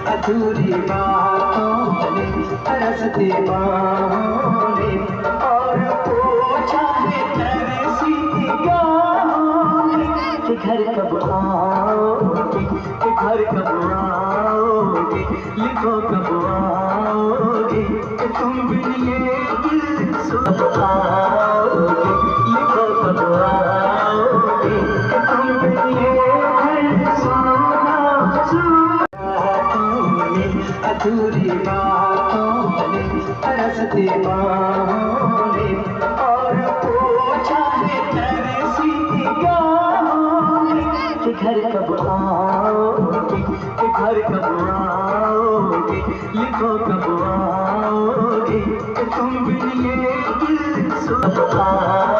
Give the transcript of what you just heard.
अधूरी बातों ने तरसते माने और पूछा है तरसी निगाहों ने कि घर कब आओगे, कि घर कब आओगे, लिखो कब आओगे, कि तुम बिन ये दिल सुन पाओगे, लिखो कब आओगे, कि तुम बिन ये दिल सुना अधूरी बातों ने तरसते माने और पूछा है तरसी निगाहों ने कि घर कब आओगे, कि घर कब आओगे, लिखो कब आओगे, कि तुम बिन ये दिल सुन पाओगे।